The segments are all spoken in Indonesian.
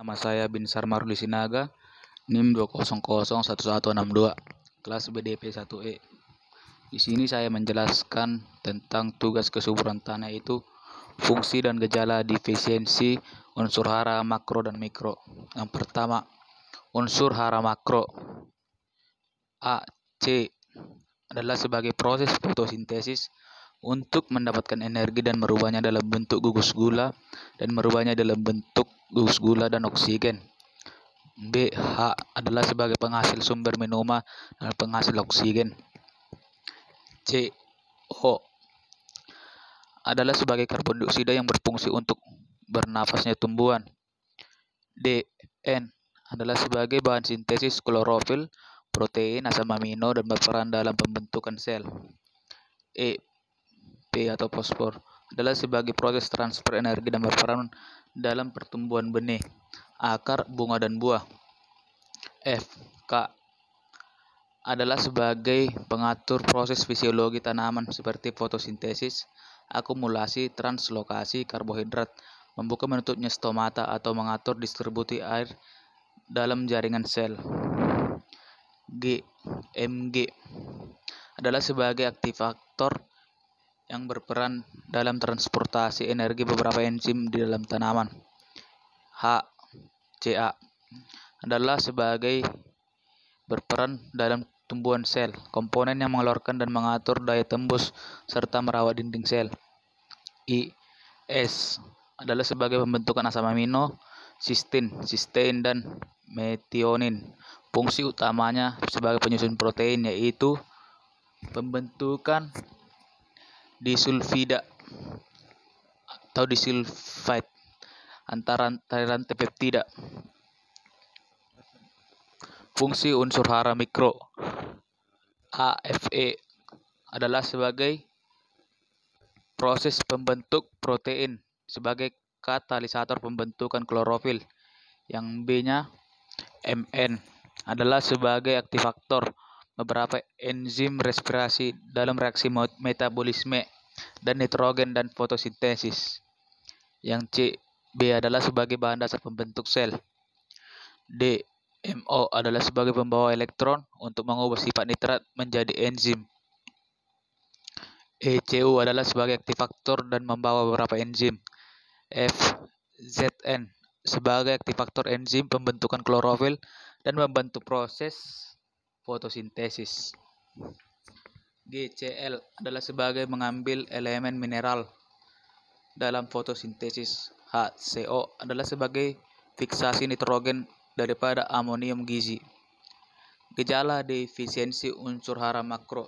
Nama saya Binsar Marudi Sinaga, NIM 2001162, kelas BDP 1E. Di sini saya menjelaskan tentang tugas kesuburan tanah, itu fungsi dan gejala defisiensi unsur hara makro dan mikro. Yang pertama, unsur hara makro. AC adalah sebagai proses fotosintesis untuk mendapatkan energi dan merubahnya dalam bentuk gugus gula dan oksigen. BH adalah sebagai penghasil sumber minuman dan penghasil oksigen. CO adalah sebagai karbon dioksida yang berfungsi untuk bernafasnya tumbuhan. DN adalah sebagai bahan sintesis klorofil, protein, asam amino, dan berperan dalam pembentukan sel. P atau fosfor adalah sebagai proses transfer energi dan berperan dalam pertumbuhan benih, akar, bunga, dan buah. K adalah sebagai pengatur proses fisiologi tanaman seperti fotosintesis, akumulasi, translokasi karbohidrat, membuka menutupnya stomata atau mengatur distribusi air dalam jaringan sel. Mg adalah sebagai aktivator yang berperan dalam transportasi energi beberapa enzim di dalam tanaman. Ca adalah sebagai berperan dalam tumbuhan sel, komponen yang mengeluarkan dan mengatur daya tembus serta merawat dinding sel. S adalah sebagai pembentukan asam amino, sistein, dan metionin. Fungsi utamanya sebagai penyusun protein, yaitu pembentukan disulfida atau disulfide antara rantai peptida. Fungsi unsur hara mikro. AFE adalah sebagai proses pembentuk protein sebagai katalisator pembentukan klorofil. Yang B-nya Mn adalah sebagai aktivator beberapa enzim respirasi dalam reaksi metabolisme dan nitrogen dan fotosintesis. Yang C, B adalah sebagai bahan dasar pembentuk sel. D, MO adalah sebagai pembawa elektron untuk mengubah sifat nitrat menjadi enzim. ECU adalah sebagai aktivator dan membawa beberapa enzim. F, ZN sebagai aktivator enzim pembentukan klorofil dan membantu proses fotosintesis. GCl adalah sebagai mengambil elemen mineral dalam fotosintesis. HCO adalah sebagai fiksasi nitrogen daripada amonium gizi. Gejala defisiensi unsur hara makro.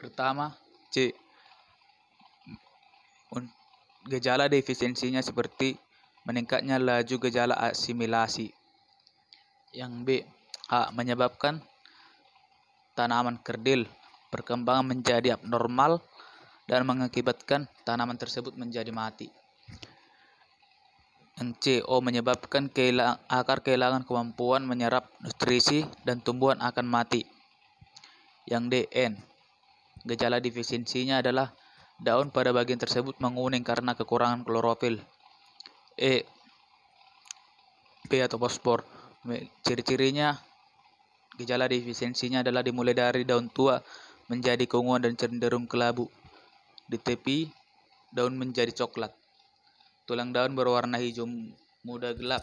Pertama, C. Gejala defisiensinya seperti meningkatnya laju gejala asimilasi. Yang B, menyebabkan tanaman kerdil berkembang menjadi abnormal dan mengakibatkan tanaman tersebut menjadi mati. Yang C, menyebabkan akar kehilangan kemampuan menyerap nutrisi dan tumbuhan akan mati. Yang D, N, gejala defisiensinya adalah daun pada bagian tersebut menguning karena kekurangan klorofil. E, P atau fosfor. Ciri-cirinya, gejala defisiensinya adalah dimulai dari daun tua menjadi keunguan dan cenderung kelabu. Di tepi, daun menjadi coklat. Tulang daun berwarna hijau muda gelap.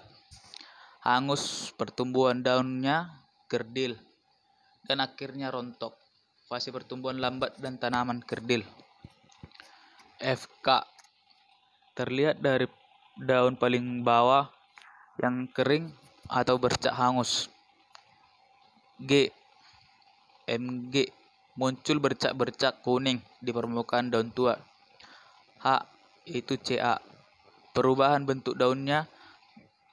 Hangus, pertumbuhan daunnya kerdil dan akhirnya rontok. Fase pertumbuhan lambat dan tanaman kerdil. FK, terlihat dari daun paling bawah yang kering atau bercak hangus. G, MG, muncul bercak-bercak kuning di permukaan daun tua. H, yaitu CA, perubahan bentuk daunnya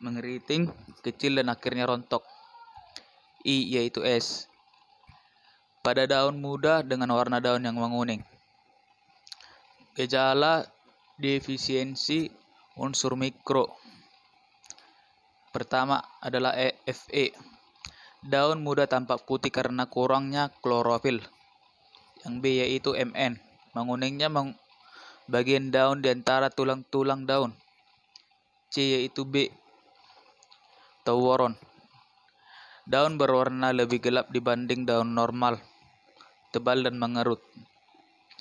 mengeriting, kecil, dan akhirnya rontok. I, yaitu S, pada daun muda dengan warna daun yang menguning. Gejala defisiensi unsur mikro. Pertama adalah Fe, daun muda tampak putih karena kurangnya klorofil. Yang B, yaitu Mn, menguningnya bagian daun di antara tulang-tulang daun. C, yaitu B, tauron. Daun berwarna lebih gelap dibanding daun normal, tebal dan mengerut.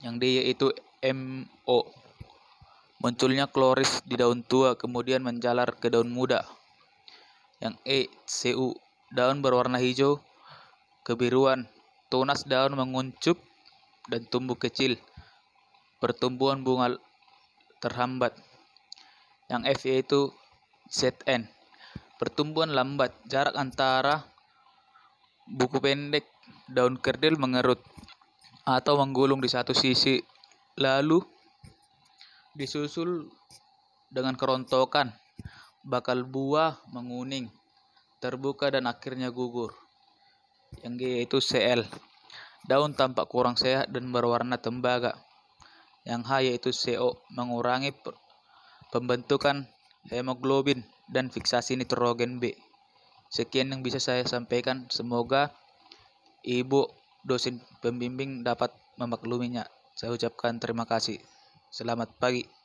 Yang D yaitu MO. Munculnya kloris di daun tua kemudian menjalar ke daun muda. Yang E CU. Daun berwarna hijau, kebiruan, tunas daun menguncup dan tumbuh kecil. Pertumbuhan bunga terhambat. Yang F yaitu ZN. Pertumbuhan lambat, jarak antara buku pendek daun kerdil mengerut atau menggulung di satu sisi, lalu disusul dengan kerontokan, bakal buah menguning, terbuka dan akhirnya gugur. Yang G yaitu CL. Daun tampak kurang sehat dan berwarna tembaga. Yang H yaitu CO, mengurangi pembentukan hemoglobin dan fiksasi nitrogen B. Sekian yang bisa saya sampaikan. Semoga Ibu dosen pembimbing dapat memakluminya. Saya ucapkan terima kasih. Selamat pagi.